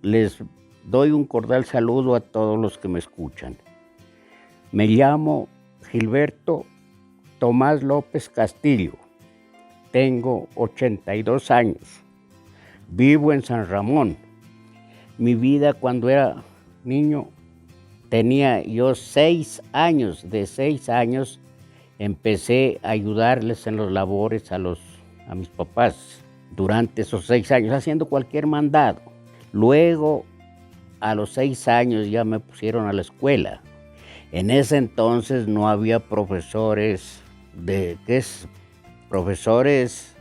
Les doy un cordial saludo a todos los que me escuchan. Me llamo Gilberto Tomás López Castillo. Tengo 82 años. Vivo en San Ramón. Mi vida cuando era niño tenía yo 6 años. De 6 años empecé a ayudarles en los labores a mis papás durante esos 6 años, haciendo cualquier mandado. Luego, a los 6 años ya me pusieron a la escuela. En ese entonces no había profesores profesores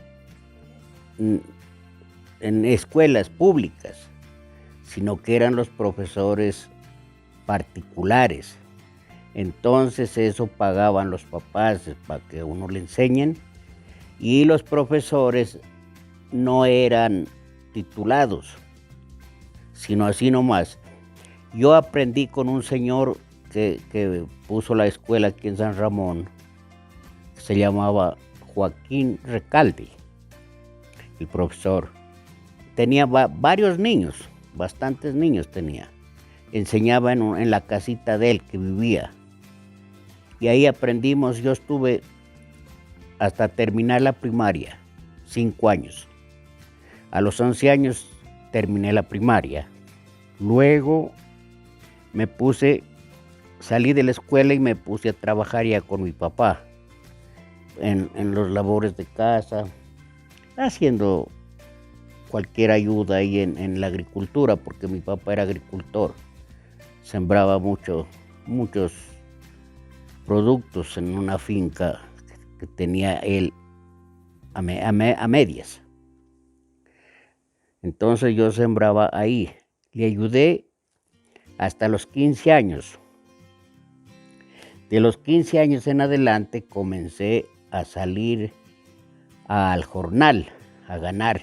en escuelas públicas, sino que eran los profesores particulares. Entonces eso pagaban los papás para que uno le enseñen, y los profesores no eran titulados, sino así nomás. Yo aprendí con un señor que puso la escuela aquí en San Ramón, que se llamaba Joaquín Recalde, el profesor. Tenía varios niños, bastantes niños tenía. Enseñaba en la casita de él que vivía. Y ahí aprendimos. Yo estuve hasta terminar la primaria, 5 años. A los 11 años terminé la primaria. Luego salí de la escuela y me puse a trabajar ya con mi papá en los labores de casa, haciendo cualquier ayuda ahí en la agricultura, porque mi papá era agricultor. Sembraba muchos productos en una finca que tenía él a medias. Entonces yo sembraba ahí. Le ayudé hasta los 15 años. De los 15 años en adelante comencé a salir al jornal a ganar.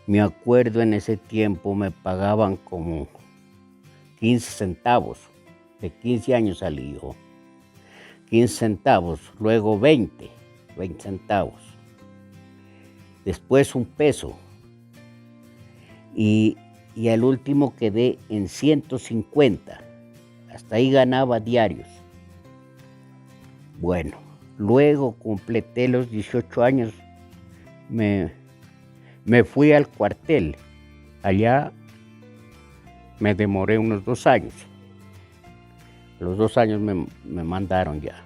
Me acuerdo, en ese tiempo me pagaban como 15 centavos. De 15 años salí yo. 15 centavos, luego 20 centavos. Después 1 peso. Y al último quedé en 150. Hasta ahí ganaba diarios. Bueno, luego completé los 18 años. Me fui al cuartel. Allá me demoré unos 2 años. A los 2 años me mandaron ya.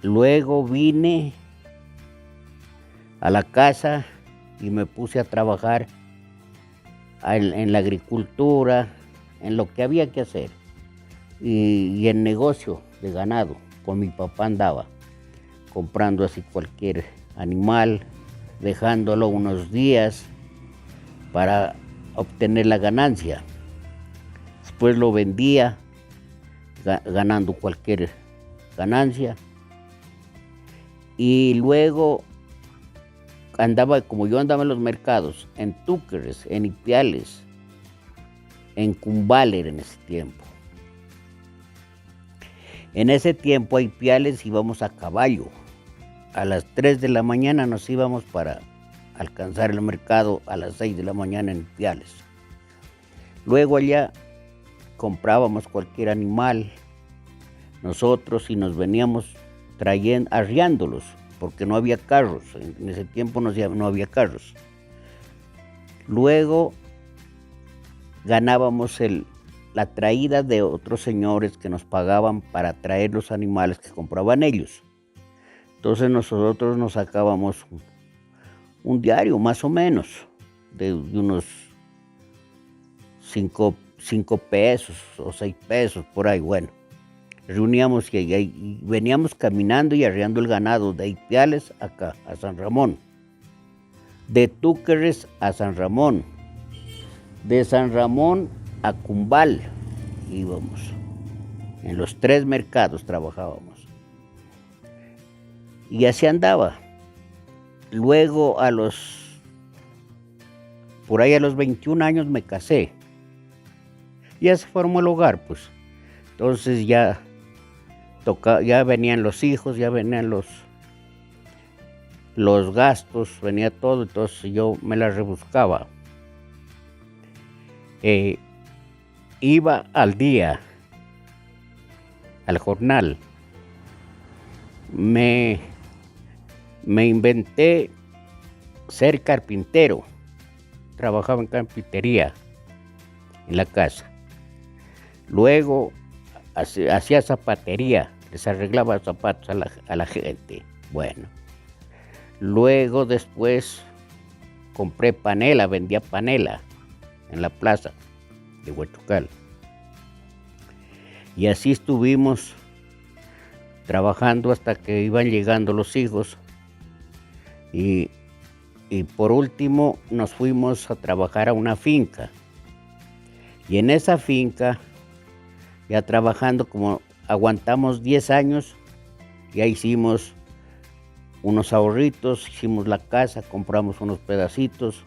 Luego vine a la casa y me puse a trabajar en la agricultura, en lo que había que hacer, y en negocio de ganado. Con mi papá andaba comprando así cualquier animal, dejándolo unos días para obtener la ganancia. Después lo vendía, ganando cualquier ganancia. Y luego como yo andaba en los mercados, en Túquerres, en Ipiales, en Cumbaler en ese tiempo. En ese tiempo a Ipiales íbamos a caballo. A las 3 de la mañana nos íbamos para alcanzar el mercado a las 6 de la mañana en Ipiales. Luego allá comprábamos cualquier animal nosotros y nos veníamos arriándolos, porque no había carros. En ese tiempo no había carros. Luego ganábamos la traída de otros señores que nos pagaban para traer los animales que compraban ellos. Entonces nosotros nos sacábamos un diario más o menos de unos 5 pesos o 6 pesos por ahí. Bueno, reuníamos y veníamos caminando y arriando el ganado de Ipiales acá a San Ramón, de Túquerres a San Ramón, de San Ramón a Cumbal íbamos. En los 3 mercados trabajábamos. Y así andaba. Luego por ahí a los 21 años me casé. Ya se formó el hogar, pues. Entonces ya venían los hijos, ya venían los gastos, venía todo. Entonces yo me las rebuscaba. Eh, Iba al día, al jornal. Me, me inventé ser carpintero. Trabajaba en carpintería en la casa. Luego hacía zapatería, les arreglaba zapatos a la gente. Bueno, luego después compré panela, vendía panela en la plaza de Huachucal. Y así estuvimos trabajando hasta que iban llegando los hijos. Y por último nos fuimos a trabajar a una finca. Y en esa finca, ya trabajando, como aguantamos 10 años, ya hicimos unos ahorritos, hicimos la casa, compramos unos pedacitos.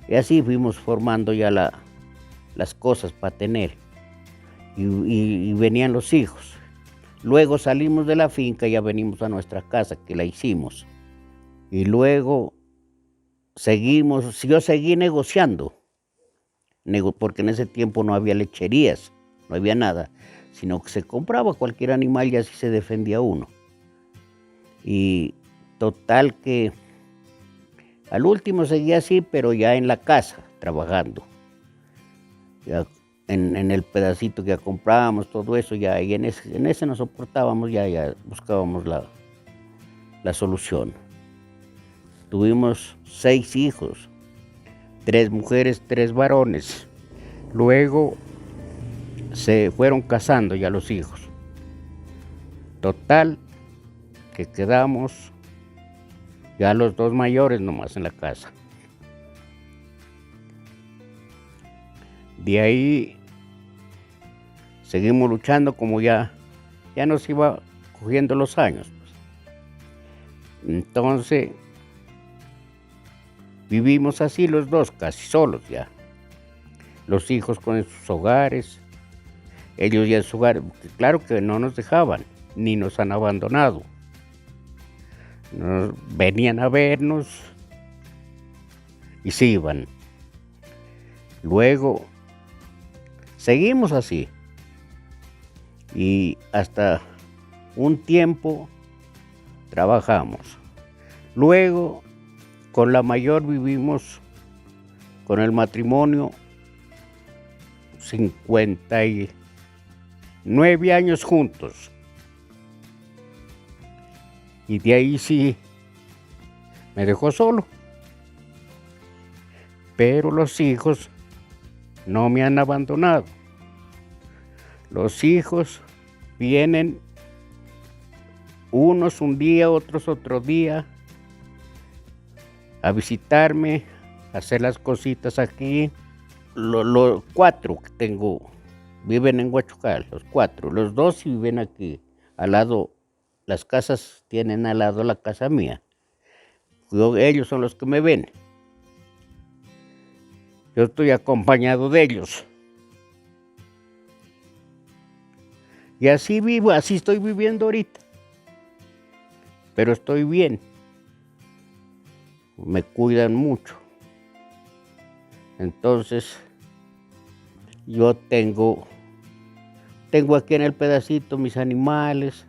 Y así fuimos formando ya las cosas para tener. Y venían los hijos. Luego salimos de la finca y ya venimos a nuestra casa, que la hicimos. Y luego yo seguí negociando, porque en ese tiempo no había lecherías, no había nada, sino que se compraba cualquier animal y así se defendía uno. Y total que al último seguía así, pero ya en la casa, trabajando. Ya en el pedacito que ya comprábamos, todo eso, ya, y en ese nos soportábamos, ya buscábamos la solución. Tuvimos 6 hijos, 3 mujeres, 3 varones. Luego se fueron casando ya los hijos. Total, que quedamos ya los 2 mayores nomás en la casa. De ahí seguimos luchando, como ya nos iba cogiendo los años. Entonces vivimos así los dos, casi solos ya. Los hijos con sus hogares, ellos ya en su hogar. Claro que no nos dejaban, ni nos han abandonado. Venían a vernos y se iban. Luego seguimos así. Y hasta un tiempo trabajamos. Luego, con la mayor vivimos con el matrimonio 59 años juntos. Y de ahí sí me dejó solo. Pero los hijos no me han abandonado. Los hijos vienen, unos un día, otros otro día, a visitarme, a hacer las cositas aquí. Los 4 que tengo viven en Huachucal, los 4. Los 2 viven aquí, al lado. Las casas tienen al lado la casa mía. Ellos son los que me ven. Yo estoy acompañado de ellos. Y así vivo, así estoy viviendo ahorita. Pero estoy bien. Me cuidan mucho. Entonces, yo tengo aquí en el pedacito mis animales.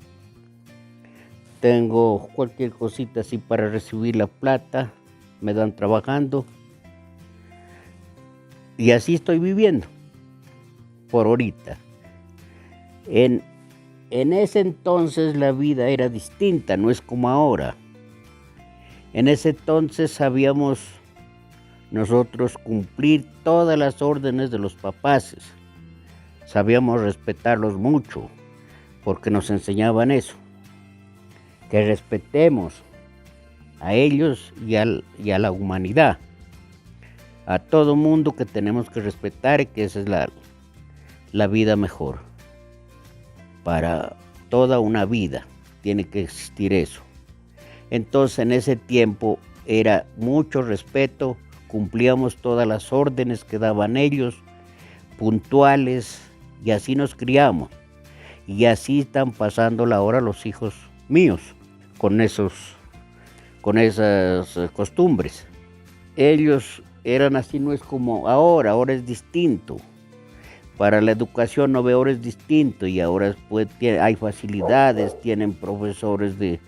Tengo cualquier cosita así para recibir la plata. Me dan trabajando. Y así estoy viviendo. Por ahorita. En ese entonces la vida era distinta, no es como ahora. En ese entonces sabíamos nosotros cumplir todas las órdenes de los papás. Sabíamos respetarlos mucho, porque nos enseñaban eso. Que respetemos a ellos y a la humanidad. A todo mundo que tenemos que respetar, y que esa es la vida mejor. Para toda una vida tiene que existir eso. Entonces en ese tiempo era mucho respeto, cumplíamos todas las órdenes que daban ellos, puntuales, y así nos criamos. Y así están pasando la hora los hijos míos, con esas costumbres. Ellos eran así, no es como ahora es distinto. Para la educación no veo ahora es distinto y ahora pues, hay facilidades, tienen profesores de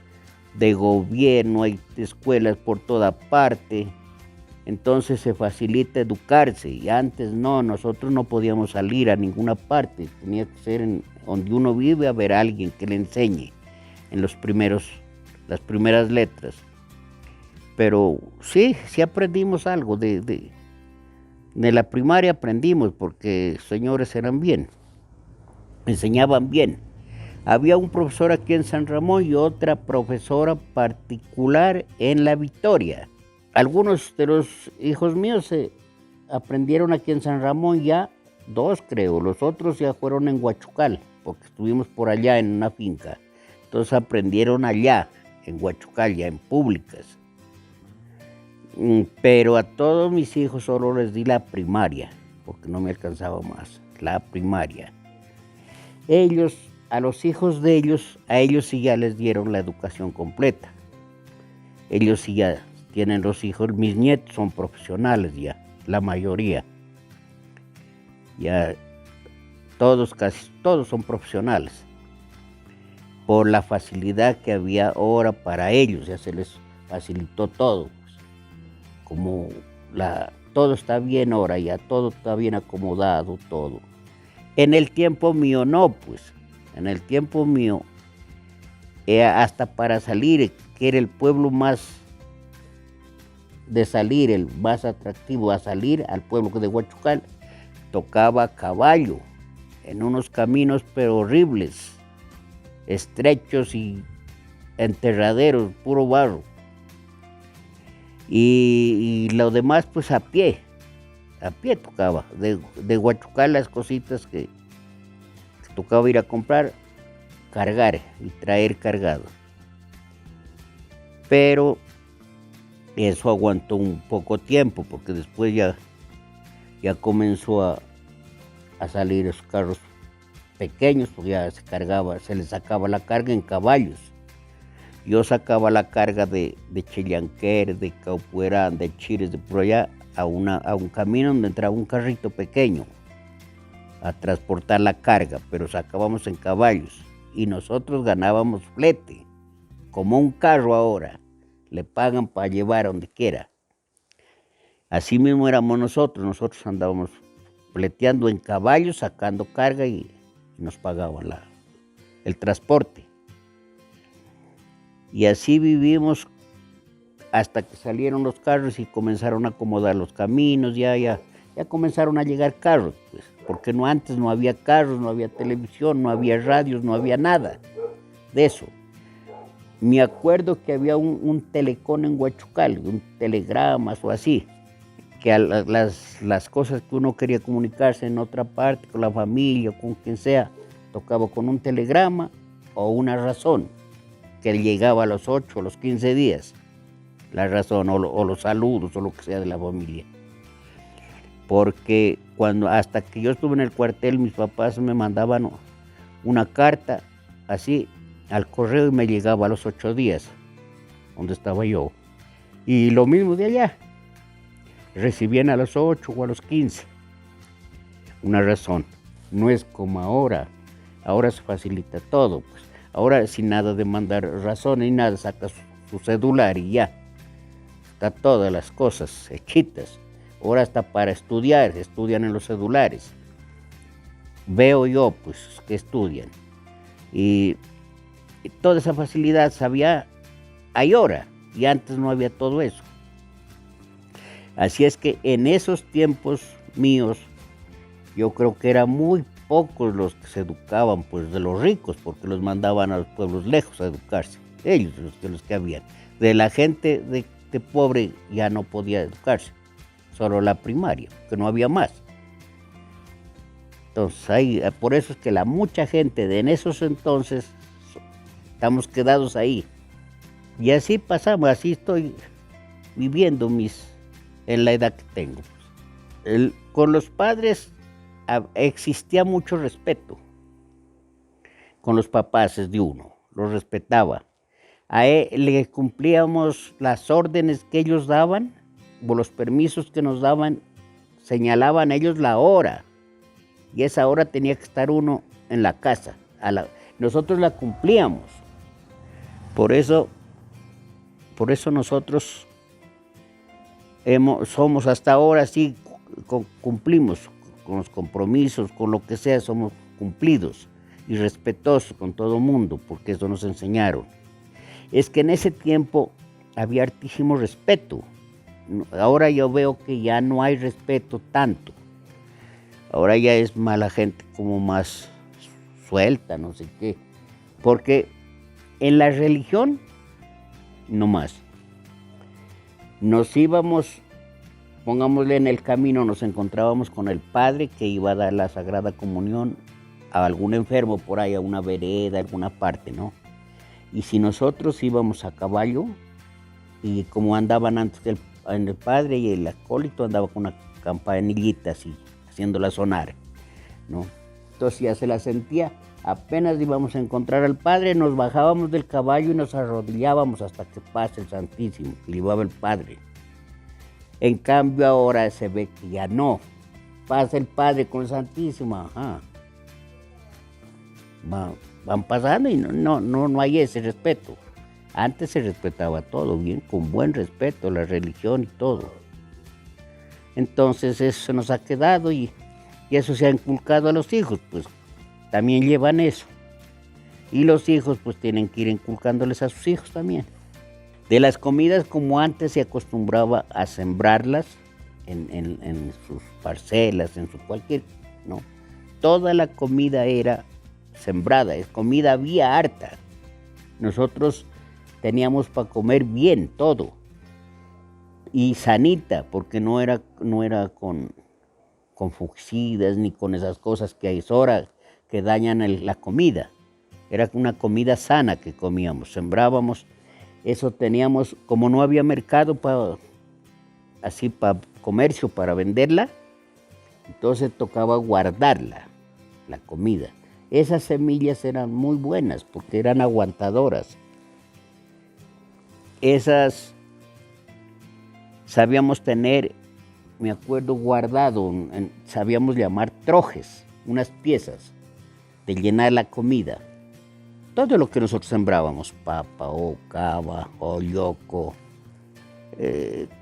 gobierno, hay escuelas por toda parte, entonces se facilita educarse y antes no, nosotros no podíamos salir a ninguna parte, tenía que ser en donde uno vive a ver a alguien que le enseñe en las primeras letras. Pero sí aprendimos algo de la primaria aprendimos porque señores eran bien, enseñaban bien. Había un profesor aquí en San Ramón y otra profesora particular en La Victoria. Algunos de los hijos míos se aprendieron aquí en San Ramón ya, 2 creo, los otros ya fueron en Huachucal, porque estuvimos por allá en una finca. Entonces aprendieron allá, en Huachucal, ya en públicas. Pero a todos mis hijos solo les di la primaria, porque no me alcanzaba más, la primaria. A los hijos de ellos, a ellos sí ya les dieron la educación completa. Ellos sí ya tienen los hijos, mis nietos son profesionales ya, la mayoría. Ya casi todos son profesionales. Por la facilidad que había ahora para ellos, ya se les facilitó todo. Como todo está bien ahora, ya todo está bien acomodado, todo. En el tiempo mío no, pues. En el tiempo mío, hasta para salir, que era el pueblo más de salir, el más atractivo a salir al pueblo de Huachucal, tocaba a caballo, en unos caminos pero horribles, estrechos y enterraderos, puro barro. Y lo demás pues a pie tocaba, de Huachucal las cositas que tocaba ir a comprar, cargar y traer cargado. Pero eso aguantó un poco tiempo porque después ya comenzó a salir los carros pequeños, porque ya se les sacaba la carga en caballos. Yo sacaba la carga de Chillanquer, de Caupuerán, de Chires, de por allá, a un camino donde entraba un carrito pequeño a transportar la carga, pero sacábamos en caballos y nosotros ganábamos flete, como un carro ahora, le pagan para llevar a donde quiera. Así mismo éramos nosotros andábamos fleteando en caballos, sacando carga y nos pagaban el transporte. Y así vivimos hasta que salieron los carros y comenzaron a acomodar los caminos, ya comenzaron a llegar carros, pues, porque antes no había carros, no había televisión, no había radios, no había nada de eso. Me acuerdo que había un telecón en Huachucal, un telegramas o así, que a las cosas que uno quería comunicarse en otra parte, con la familia, con quien sea, tocaba con un telegrama o una razón, que llegaba a los 8 o los 15 días, la razón o los saludos o lo que sea de la familia. Porque hasta que yo estuve en el cuartel, mis papás me mandaban una carta así al correo y me llegaba a los 8 días, donde estaba yo. Y lo mismo de allá, recibían a los 8 o a los 15. Una razón, no es como ahora se facilita todo, pues. Ahora sin nada de mandar razón ni nada, saca su celular y ya. Está todas las cosas hechitas. Ahora hasta para estudian en los celulares. Veo yo pues que estudian. Y toda esa facilidad hay ahora, y antes no había todo eso. Así es que en esos tiempos míos, yo creo que eran muy pocos los que se educaban pues de los ricos, porque los mandaban a los pueblos lejos a educarse, ellos los que habían. De la gente de pobre ya no podía educarse, solo la primaria, que no había más. Entonces por eso es que mucha gente de en esos entonces estamos quedados ahí. Y así pasamos, así estoy viviendo en la edad que tengo. Con los padres existía mucho respeto, con los papás de uno, los respetaba. A él le cumplíamos las órdenes que ellos daban, los permisos que nos daban, señalaban ellos la hora, y esa hora tenía que estar uno en la casa. Nosotros la cumplíamos. Por eso nosotros somos hasta ahora, sí, cumplimos con los compromisos, con lo que sea, somos cumplidos y respetuosos con todo el mundo, porque eso nos enseñaron. Es que en ese tiempo había hartísimo respeto. Ahora yo veo que ya no hay respeto tanto. Ahora ya es mala gente, como más suelta, no sé qué. Porque en la religión, no más. Nos íbamos, pongámosle, en el camino, nos encontrábamos con el padre que iba a dar la Sagrada Comunión a algún enfermo por ahí, a una vereda, a alguna parte, ¿no? Y si nosotros íbamos a caballo, y como andaban antes el padre y el acólito andaba con una campanillita así, haciéndola sonar, ¿no? Entonces ya se la sentía. Apenas íbamos a encontrar al padre, nos bajábamos del caballo y nos arrodillábamos hasta que pase el Santísimo, que llevaba el padre. En cambio ahora se ve que ya no. Pasa el padre con el Santísimo, ajá. Van pasando y no hay ese respeto. Antes se respetaba todo bien, con buen respeto, la religión y todo. Entonces eso se nos ha quedado y eso se ha inculcado a los hijos, pues también llevan eso. Y los hijos pues tienen que ir inculcándoles a sus hijos también. De las comidas, como antes se acostumbraba a sembrarlas en sus parcelas, en su cualquier, ¿no? Toda la comida era sembrada, comida había harta. Nosotros teníamos para comer bien todo. Y sanita, porque no era con fungicidas ni con esas cosas que hay ahora que dañan la comida. Era una comida sana que comíamos, sembrábamos. Eso teníamos, como no había mercado para comercio, para venderla, entonces tocaba guardarla, la comida. Esas semillas eran muy buenas porque eran aguantadoras. Esas sabíamos tener, me acuerdo, guardado, sabíamos llamar trojes, unas piezas de llenar la comida. Todo lo que nosotros sembrábamos, papa, o cava, o yoco,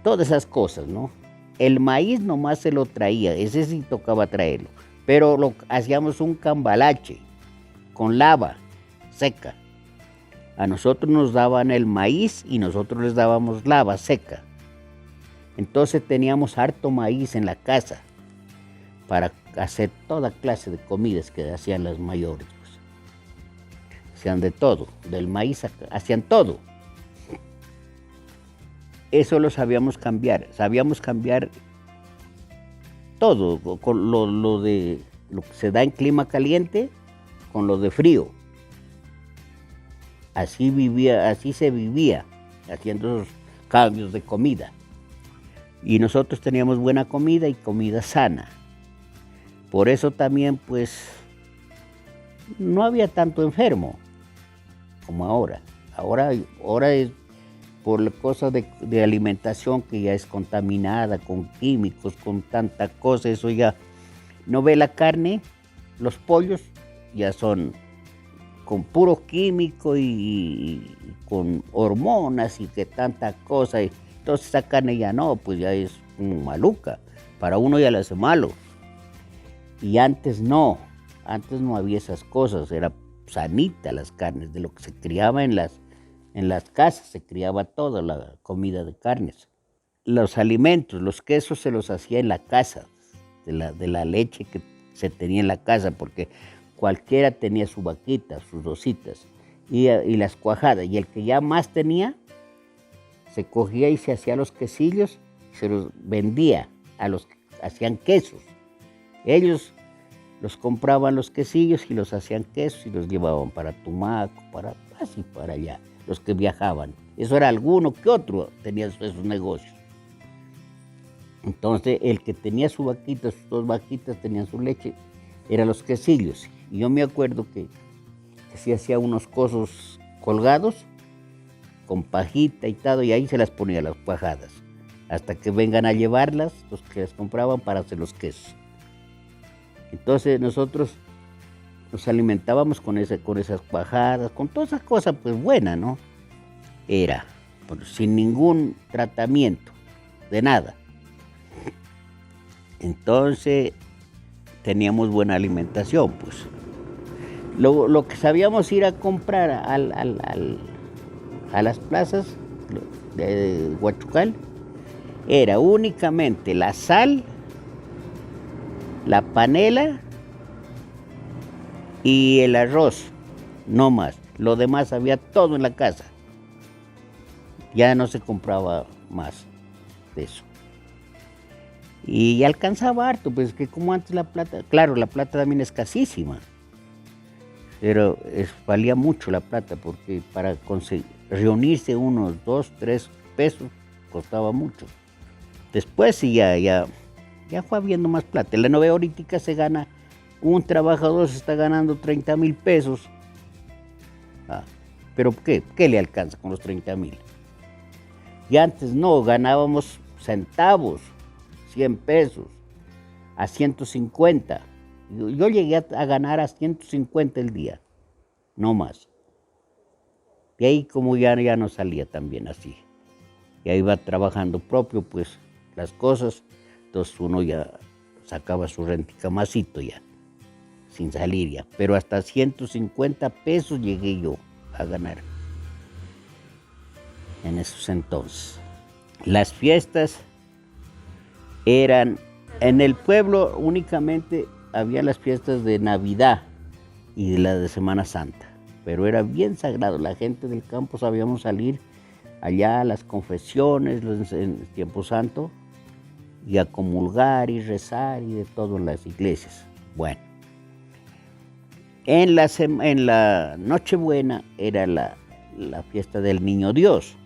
todas esas cosas, ¿no? El maíz nomás se lo traía, ese sí tocaba traerlo, pero hacíamos un cambalache con lava seca. A nosotros nos daban el maíz y nosotros les dábamos lava seca. Entonces teníamos harto maíz en la casa para hacer toda clase de comidas que hacían las mayores. Pues. Hacían de todo, del maíz hacían todo. Eso lo sabíamos cambiar todo, con lo que se da en clima caliente, con lo de frío. Así se vivía, haciendo esos cambios de comida. Y nosotros teníamos buena comida y comida sana. Por eso también, pues, no había tanto enfermo como ahora. Ahora es por cosas de alimentación que ya es contaminada, con químicos, con tanta cosa, eso ya no ve la carne, los pollos ya son con puro químico y con hormonas y que tanta cosa. Entonces esa carne ya no, pues ya es maluca. Para uno ya le hace malo. Y antes no había esas cosas, era sanita las carnes, de lo que se criaba en las casas, se criaba toda la comida de carnes. Los alimentos, los quesos se los hacía en la casa, de la leche que se tenía en la casa, porque cualquiera tenía su vaquita, sus dositas, y las cuajadas, y el que ya más tenía, se cogía y se hacía los quesillos, se los vendía a los que hacían quesos. Ellos los compraban los quesillos y los hacían quesos y los llevaban para Tumaco, para allá, los que viajaban. Eso era alguno que otro, tenía esos negocios. Entonces, el que tenía su vaquita, sus 2 vaquitas, tenían su leche, eran los quesillos. Y yo me acuerdo que se hacía unos cosos colgados, con pajita y todo, y ahí se las ponía las cuajadas. hasta que vengan a llevarlas los que las compraban para hacer los quesos. Entonces nosotros nos alimentábamos con esas cuajadas, con toda esa cosa pues buena, ¿no? Era, pues, sin ningún tratamiento, de nada. Entonces teníamos buena alimentación, pues. Lo que sabíamos ir a comprar a las plazas de Huachucal era únicamente la sal, la panela y el arroz, no más. Lo demás había todo en la casa. Ya no se compraba más de eso. Y alcanzaba harto, pues que como antes la plata, claro, la plata también es escasísima, pero valía mucho la plata porque para reunirse unos 2, 3 pesos costaba mucho. Después sí ya fue habiendo más plata. En la novela ahorita se gana, un trabajador se está ganando 30,000 pesos. ¿Pero qué le alcanza con los 30,000? Y antes no, ganábamos centavos, 100 pesos, a 150. Yo llegué a ganar a 150 el día, no más. Y ahí como ya no salía tan bien así. Ya iba trabajando propio, pues, las cosas. Entonces uno ya sacaba su renticamacito ya, sin salir ya. Pero hasta 150 pesos llegué yo a ganar en esos entonces. Las fiestas eran, en el pueblo únicamente había las fiestas de Navidad y de la de Semana Santa, pero era bien sagrado. La gente del campo sabíamos salir allá a las confesiones en Tiempo Santo y a comulgar y rezar y de todo en las iglesias. Bueno, en la Nochebuena era la fiesta del Niño Dios,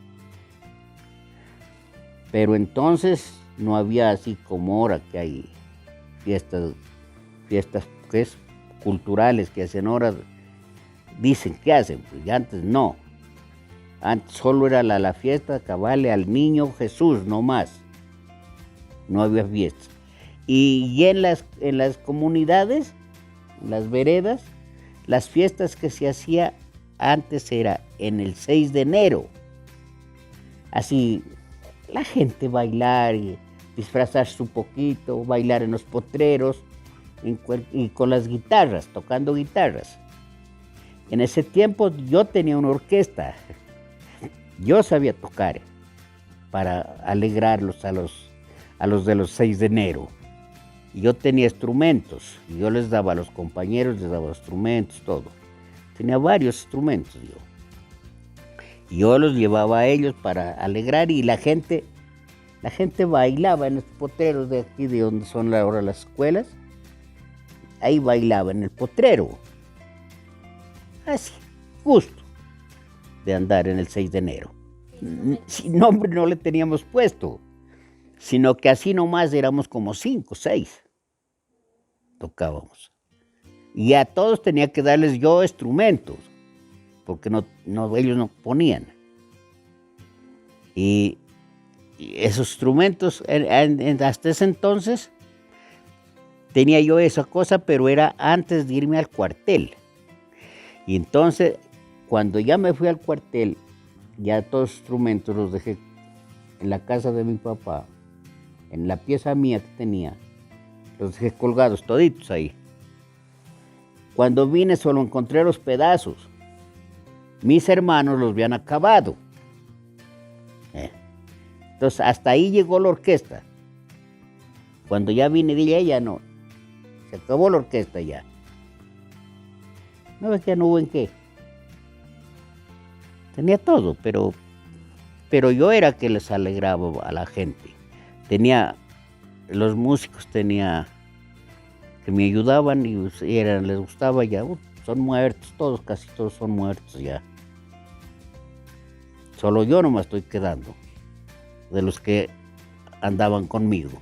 pero entonces no había así como ahora que hay fiestas pues, culturales que hacen ahora, dicen que hacen, pues y antes no. Antes solo era la fiesta cabale al niño Jesús, no más. No había fiestas. Y en las comunidades, en las veredas, las fiestas que se hacía antes era en el 6 de enero. Así, la gente bailar y disfrazarse un poquito, bailar en los potreros y con las guitarras, tocando guitarras. En ese tiempo yo tenía una orquesta. Yo sabía tocar para alegrarlos a los de los 6 de enero. Y yo tenía instrumentos. Y yo les daba a los compañeros, les daba instrumentos, todo. Tenía varios instrumentos yo. Y yo los llevaba a ellos para alegrar y la gente bailaba en los potreros de aquí, de donde son ahora las escuelas. Ahí bailaba en el potrero. Así, gusto de andar en el 6 de enero. Sin nombre no le teníamos puesto, sino que así nomás éramos como 5, 6. Tocábamos. Y a todos tenía que darles yo instrumentos, porque ellos no ponían. Y esos instrumentos, hasta ese entonces, tenía yo esa cosa, pero era antes de irme al cuartel. Y entonces, cuando ya me fui al cuartel, ya todos los instrumentos los dejé en la casa de mi papá, en la pieza mía que tenía, los dejé colgados toditos ahí. Cuando vine solo encontré los pedazos. Mis hermanos los habían acabado. Entonces hasta ahí llegó la orquesta. Cuando ya vine de ella ya no. Se acabó la orquesta ya. No, es que ya no hubo en qué. Tenía todo, pero yo era que les alegraba a la gente. Los músicos que me ayudaban y les gustaba ya. Son muertos, casi todos son muertos ya. Solo yo no me estoy quedando, de los que andaban conmigo.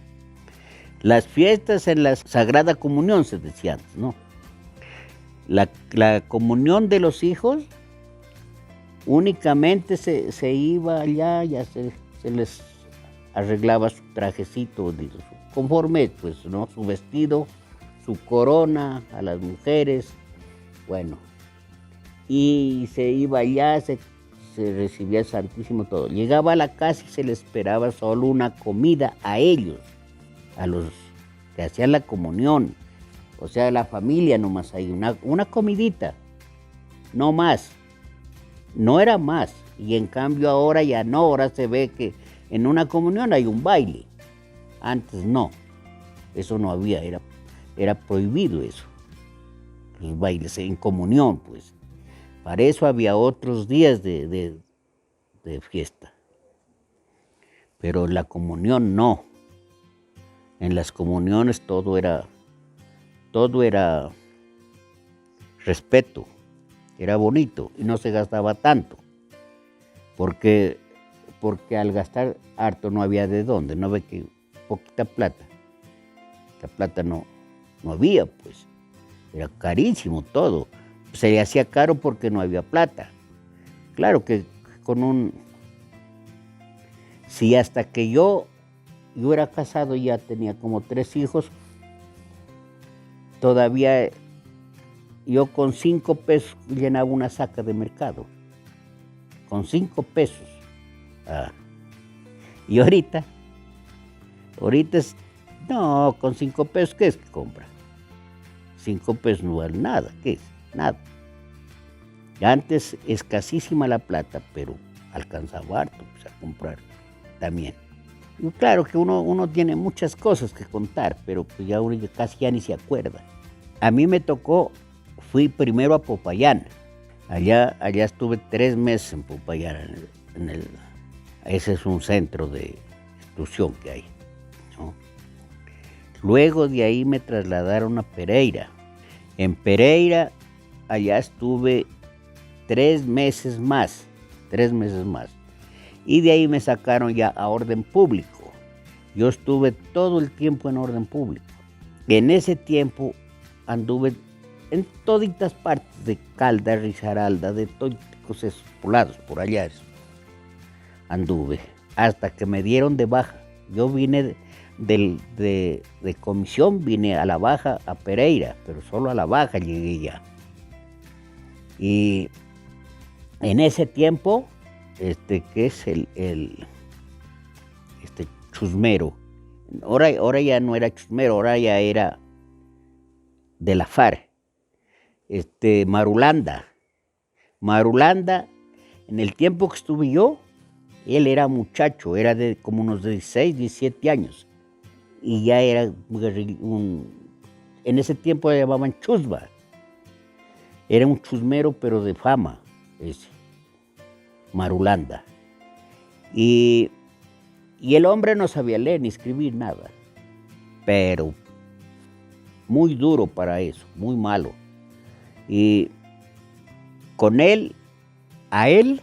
Las fiestas en la Sagrada Comunión se decía antes, ¿no? La comunión de los hijos únicamente se iba allá, ya se les arreglaba su trajecito, conforme, pues, ¿no? Su vestido, su corona a las mujeres, bueno, y se iba allá, se recibía el Santísimo, todo. Llegaba a la casa y se le esperaba solo una comida a ellos, a los que hacían la comunión, o sea, la familia nomás ahí, una comidita, no más, no era más. Y en cambio ahora ya no, ahora se ve que en una comunión hay un baile. Antes no, eso no había, era prohibido eso, los bailes en comunión, pues. Para eso había otros días de fiesta, pero en la comunión no. En las comuniones todo era respeto, era bonito y no se gastaba tanto, porque al gastar harto no había de dónde, no ve que poquita plata, la plata no había, pues, era carísimo todo, se le hacía caro porque no había plata. Claro que si hasta que yo era casado y ya tenía como 3 hijos, todavía yo con 5 pesos llenaba una saca de mercado, con 5 pesos. Y ahorita no, con 5 pesos, ¿qué es que compra? 5 pesos no vale nada, ¿qué es? Nada. Antes escasísima la plata, pero alcanzaba harto, pues, a comprar también. Y claro que uno tiene muchas cosas que contar, pero pues ya uno casi ya ni se acuerda. A mí me tocó, fui primero a Popayán. Allá estuve 3 meses en Popayán. Ese es un centro de instrucción que hay, ¿no? Luego de ahí me trasladaron a Pereira. En Pereira, allá estuve 3 meses más. Y de ahí me sacaron ya a orden público. Yo estuve todo el tiempo en orden público. En ese tiempo anduve en toditas partes de Calda, Risaralda, de todos esos poblados por allá. Anduve hasta que me dieron de baja. Yo vine de comisión, vine a la baja a Pereira, pero solo a la baja llegué ya. Y en ese tiempo, que es el chusmero, ahora ya no era chusmero, ahora ya era de la FARC, Marulanda, en el tiempo que estuve yo, él era muchacho, era de como unos 16, 17 años, y ya era en ese tiempo le llamaban chusma, era un chusmero pero de fama, ese Marulanda. Y el hombre no sabía leer ni escribir nada, pero muy duro para eso, muy malo. Y con él, a él,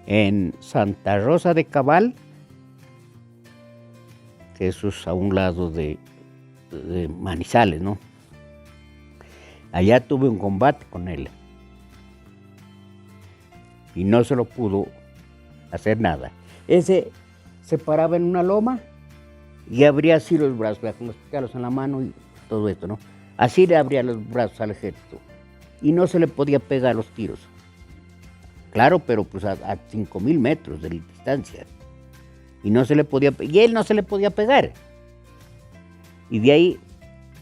en Santa Rosa de Cabal, que eso es a un lado de Manizales, ¿no? Allá tuve un combate con él. Y no se lo pudo hacer nada. Ese se paraba en una loma y abría así los brazos, con los picalos en la mano y todo esto, ¿no? Así le abría los brazos al ejército. Y no se le podía pegar los tiros. Claro, pero pues a 5.000 metros de distancia. Y no se le podía, y él no se le podía pegar. Y de ahí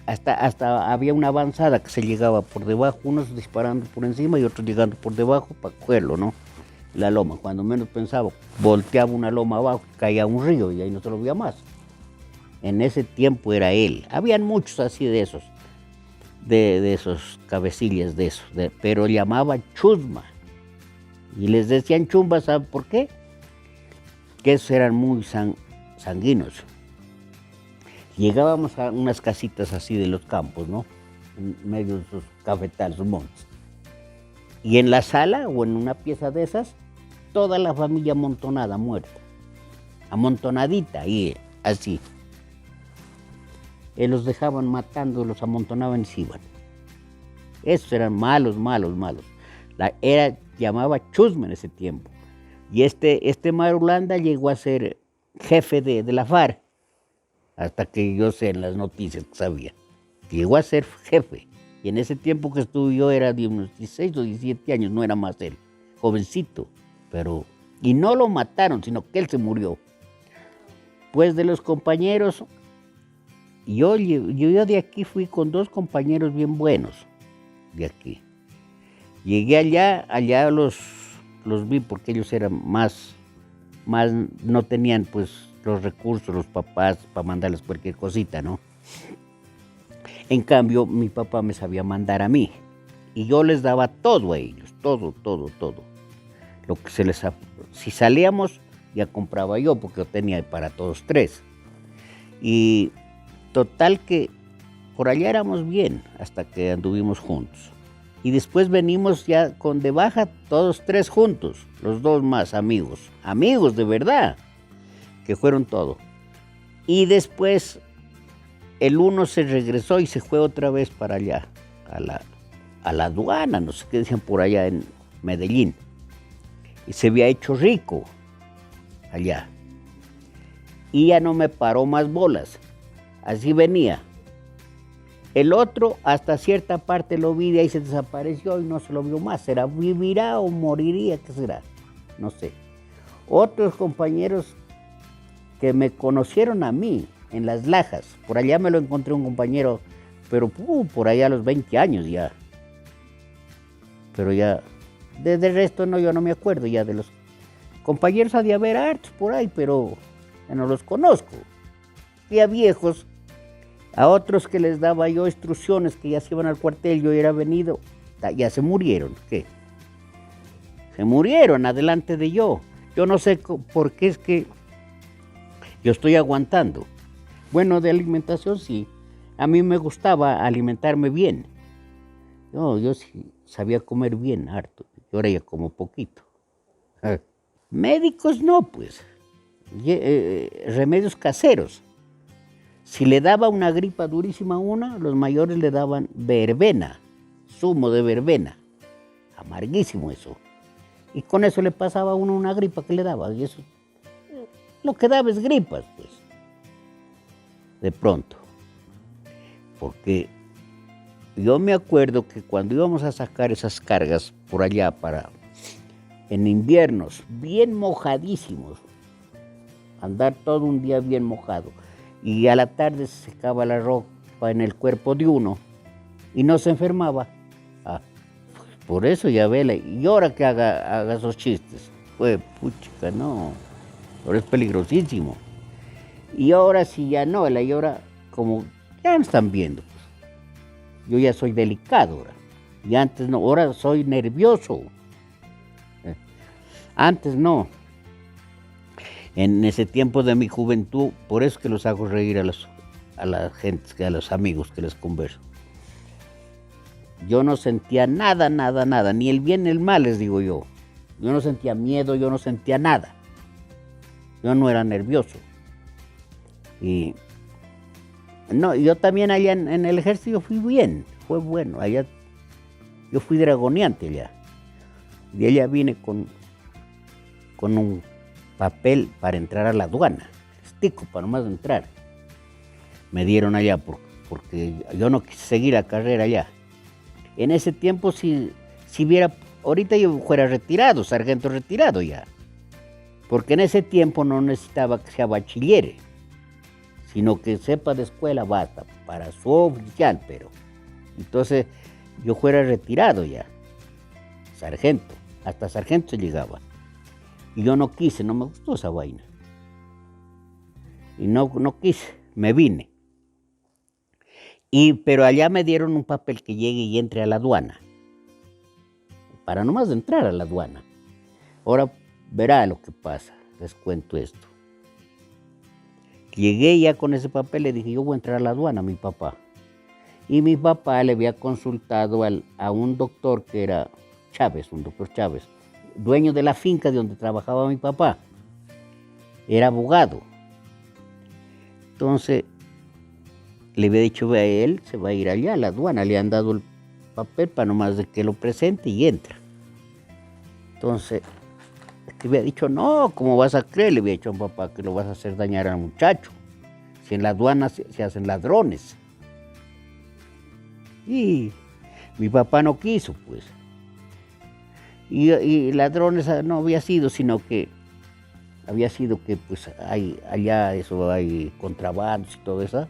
hasta había una avanzada que se llegaba por debajo, unos disparando por encima y otros llegando por debajo para cogerlo, ¿no? La loma, cuando menos pensaba, volteaba una loma abajo, caía un río y ahí no se lo veía más. En ese tiempo era él. Habían muchos así de esos, de esos cabecillas de esos, pero llamaban chusma. Y les decían chumba, ¿saben por qué? Que esos eran muy sanguinos. Llegábamos a unas casitas así de los campos, ¿no? En medio de esos cafetales, esos montes. Y en la sala o en una pieza de esas, toda la familia amontonada, muerta. Amontonadita, y así. Los dejaban matando, los amontonaban y se iban. Esos eran malos. Llamaba chusma en ese tiempo. Y este Marulanda llegó a ser jefe de la FARC, hasta que yo sé en las noticias que sabía. Llegó a ser jefe. Y en ese tiempo que estuve yo era de unos 16 o 17 años, no era más él, jovencito. Pero, y no lo mataron, sino que él se murió. Pues de los compañeros, yo de aquí fui con 2 compañeros bien buenos, de aquí. Llegué allá los vi porque ellos eran más, no tenían pues los recursos, los papás, para mandarles cualquier cosita, ¿no? En cambio, mi papá me sabía mandar a mí. Y yo les daba todo a ellos, todo. Lo que si salíamos, ya compraba yo, porque yo tenía para todos 3. Y total que por allá éramos bien, hasta que anduvimos juntos. Y después venimos ya con de baja todos 3 juntos, los 2 más amigos de verdad, que fueron todo. Y después el uno se regresó y se fue otra vez para allá, a la aduana, no sé qué decían por allá en Medellín. Y se había hecho rico allá. Y ya no me paró más bolas, así venía. El otro hasta cierta parte lo vi, de ahí se desapareció y no se lo vio más. ¿Será vivirá o moriría? ¿Qué será? No sé. Otros compañeros que me conocieron a mí en Las Lajas, por allá me lo encontré un compañero, pero por allá a los 20 años ya. Pero ya, desde el resto no, yo no me acuerdo ya de los compañeros, ha de haber hartos por ahí, pero ya no los conozco. Y a viejos, a otros que les daba yo instrucciones que ya se iban al cuartel, yo era venido, ya se murieron. ¿Qué? Se murieron adelante de yo. Yo no sé por qué es que yo estoy aguantando. Bueno, de alimentación sí. A mí me gustaba alimentarme bien. Yo sí sabía comer bien, harto. Y ahora ya como poquito. Médicos no, pues. Remedios caseros. Si le daba una gripa durísima a una, los mayores le daban verbena, zumo de verbena. Amarguísimo eso. Y con eso le pasaba a uno una gripa que le daba. Y eso, lo que daba es gripas, pues. De pronto. Porque yo me acuerdo que cuando íbamos a sacar esas cargas por allá en inviernos, bien mojadísimos, andar todo un día bien mojado, y a la tarde se secaba la ropa en el cuerpo de uno y no se enfermaba. Pues por eso ya vela, y ahora que haga esos chistes, pues puchica, no, ahora es peligrosísimo. Y ahora sí ya no, y ahora como ya me están viendo, pues, yo ya soy delicado ahora, y antes no, ahora soy nervioso. Antes no. En ese tiempo de mi juventud, por eso que los hago reír a la gente, a los amigos que les converso. Yo no sentía nada, ni el bien ni el mal, les digo yo. Yo no sentía miedo, yo no sentía nada. Yo no era nervioso. Y no, yo también allá en el ejército fui bien, fue bueno. Allá yo fui dragoneante allá. De allá vine con un papel para entrar a la aduana, estico para nomás entrar. Me dieron allá porque yo no quise seguir la carrera allá. En ese tiempo, si viera, ahorita yo fuera retirado, sargento retirado ya. Porque en ese tiempo no necesitaba que sea bachiller, sino que sepa de escuela basta para su oficial, pero entonces yo fuera retirado ya, sargento, hasta sargento se llegaba. Y yo no quise, no me gustó esa vaina. Y no quise, me vine. Pero allá me dieron un papel que llegue y entre a la aduana. Para nomás entrar a la aduana. Ahora verá lo que pasa, les cuento esto. Llegué ya con ese papel, le dije, yo voy a entrar a la aduana, mi papá. Y mi papá le había consultado a un doctor que era Chávez, un doctor Chávez, dueño de la finca de donde trabajaba mi papá. Era abogado. Entonces, le había dicho, a él se va a ir allá a la aduana, le han dado el papel para nomás de que lo presente y entra. Entonces, Le había dicho, no, ¿cómo vas a creer? Le había dicho a mi papá que lo vas a hacer dañar al muchacho. Si en la aduana se hacen ladrones. Y mi papá no quiso, pues. Y ladrones no había sido, sino que había sido que pues allá eso hay contrabandos y todo eso.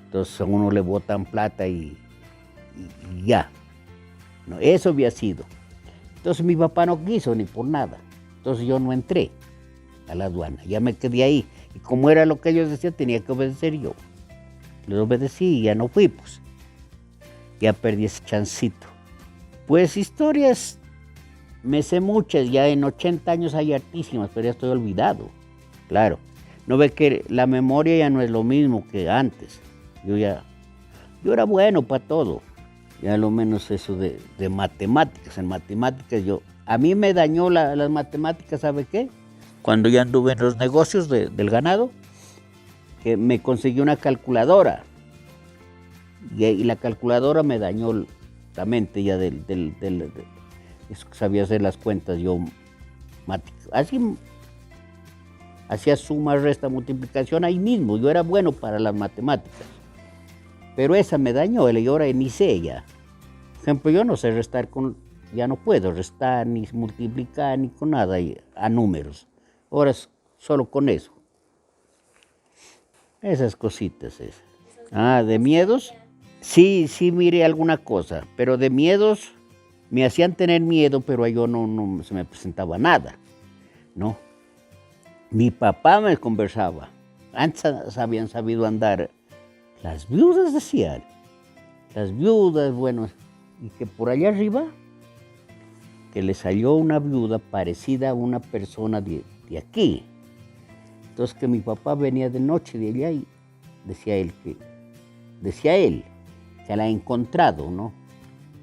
Entonces a uno le botan plata y ya. No, eso había sido. Entonces mi papá no quiso ni por nada. Entonces yo no entré a la aduana, ya me quedé ahí. Y como era lo que ellos decían, tenía que obedecer yo. Les obedecí y ya no fui, pues. Ya perdí ese chancito. Pues historias, me sé muchas, ya en 80 años hay hartísimas, pero ya estoy olvidado. Claro, no ve que la memoria ya no es lo mismo que antes. Yo era bueno para todo. Ya lo menos eso de matemáticas. En matemáticas a mí me dañó las matemáticas, ¿sabe qué? Cuando ya anduve en los negocios del ganado, que me conseguí una calculadora. Y la calculadora me dañó la mente ya eso que sabía hacer las cuentas. Yo así hacía suma, resta, multiplicación ahí mismo. Yo era bueno para las matemáticas. Pero esa me dañó, y ahora ni sé ya. Por ejemplo, yo no sé restar ya no puedo restar, ni multiplicar, ni con nada a números. Ahora solo con eso. Esas cositas esas. ¿De miedos? Sí, miré alguna cosa, pero de miedos me hacían tener miedo, pero a yo no se me presentaba nada, ¿no? Mi papá me conversaba. Antes habían sabido andar. Las viudas decían. Las viudas, bueno, y que por allá arriba, que le salió una viuda parecida a una persona de aquí. Entonces que mi papá venía de noche de allá y decía él que la ha encontrado, ¿no?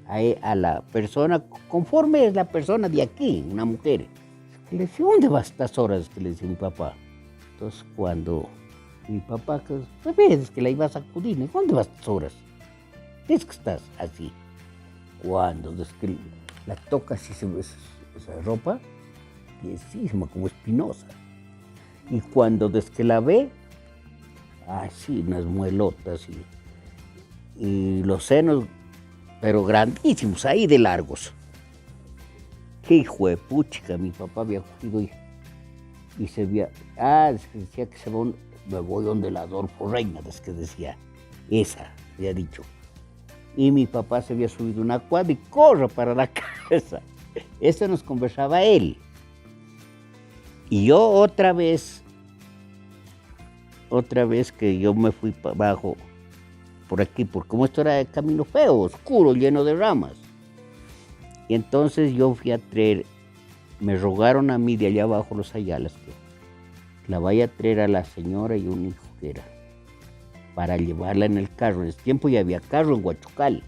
A la persona, conforme es la persona de aquí, una mujer. Le decía, ¿dónde vas estas horas? Que le decía mi papá. Entonces cuando mi papá, es que la iba a sacudir, ¿dónde vas estas horas? Es que estás así. Cuando es que la toca así esa ropa, piesísima, como espinosa. Y cuando desde que la ve, así unas muelotas y los senos, pero grandísimos, ahí de largos. Qué hijo de puchica, mi papá había cogido y se veía, es que decía que me voy donde la Adolfo Reina, es que decía, esa, había dicho. Y mi papá se había subido una cuadra y corre para la casa. Eso nos conversaba él. Y yo otra vez que yo me fui para abajo, por aquí, porque como esto era el camino feo, oscuro, lleno de ramas. Y entonces yo fui a traer, me rogaron a mí de allá abajo los Ayalas que la vaya a traer a la señora y un hijo que era, para llevarla en el carro. En ese tiempo ya había carro en Huachucal.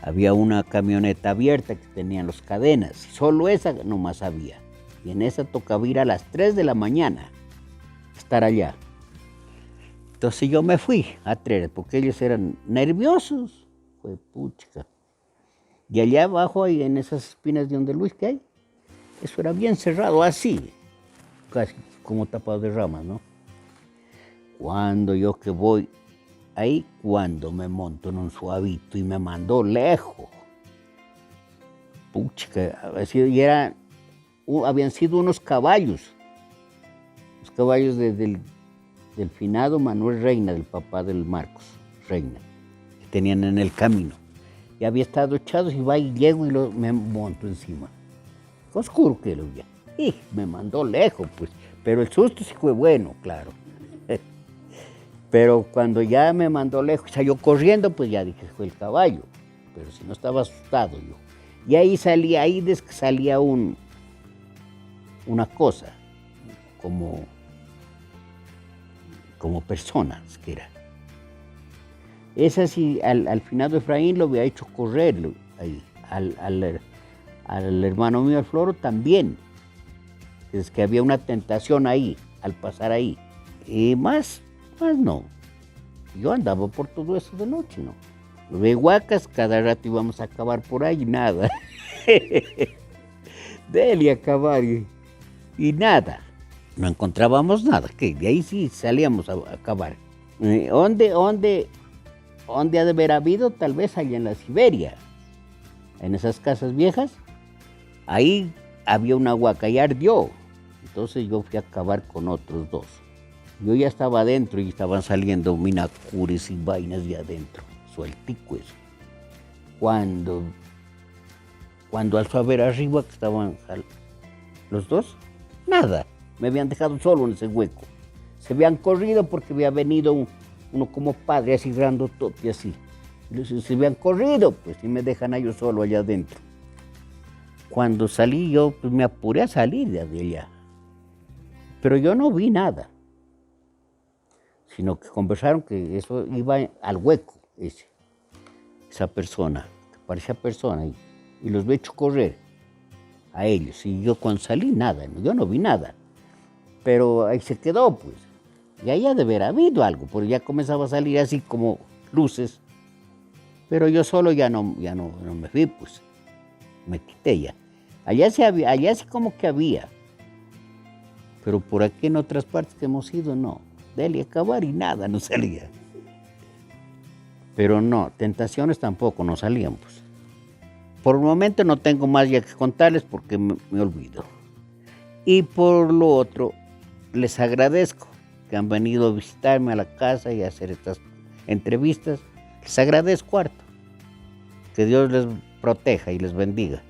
Había una camioneta abierta que tenían las cadenas, solo esa nomás había. Y en esa tocaba ir a las 3 de la mañana, estar allá. Entonces yo me fui a traer, porque ellos eran nerviosos. Fue puchica. Y allá abajo, ahí en esas espinas de donde Luis que hay, eso era bien cerrado, así, casi como tapado de ramas, ¿no? Cuando yo que voy ahí, cuando me monto en un suavito y me mandó lejos. Puchica, habían sido unos caballos. Los caballos del finado Manuel Reina, del papá del Marcos Reina, que tenían en el camino. Y había estado echados y va y llego y me monto encima. Oscuro que lo vi. Y me mandó lejos, pues. Pero el susto sí fue bueno, claro. Pero cuando ya me mandó lejos, salió corriendo, pues ya dije, fue el caballo. Pero si no estaba asustado yo. Y ahí salía una cosa, como personas que era. Esa sí, al finado Efraín lo había hecho correr ahí. Al hermano mío, al Floro, también. Es que había una tentación ahí, al pasar ahí. Y más no. Yo andaba por todo eso de noche, ¿no? Los huacas, cada rato íbamos a acabar por ahí, nada. Dele a cavar y nada. No encontrábamos nada, que de ahí sí salíamos a cavar. ¿Dónde ha de haber habido? Tal vez allá en la Siberia, en esas casas viejas. Ahí había un agua y ardió. Entonces yo fui a cavar con otros dos. Yo ya estaba adentro y estaban saliendo minacures y vainas de adentro, sueltico eso. Cuando alzó a ver arriba que estaban los dos, nada, me habían dejado solo en ese hueco. Se habían corrido porque había venido uno como padre así grandotote y así. Se habían corrido, pues, y me dejan a ellos solo allá adentro. Cuando salí yo, pues me apuré a salir de allá. Pero yo no vi nada, sino que conversaron que eso iba al hueco, esa persona, que parecía persona, y los vi hecho correr a ellos. Y yo cuando salí, nada, yo no vi nada. Pero ahí se quedó, pues. Y ahí ha de haber habido algo, porque ya comenzaba a salir así como luces. Pero yo solo ya no me fui, pues. Me quité ya. Allá sí como que había. Pero por aquí en otras partes que hemos ido, no. Dele a cavar y nada, no salía. Pero no, tentaciones tampoco, no salían, pues. Por el momento no tengo más ya que contarles porque me olvido. Y por lo otro, les agradezco que han venido a visitarme a la casa y a hacer estas entrevistas. Les agradezco harto. Que Dios les proteja y les bendiga.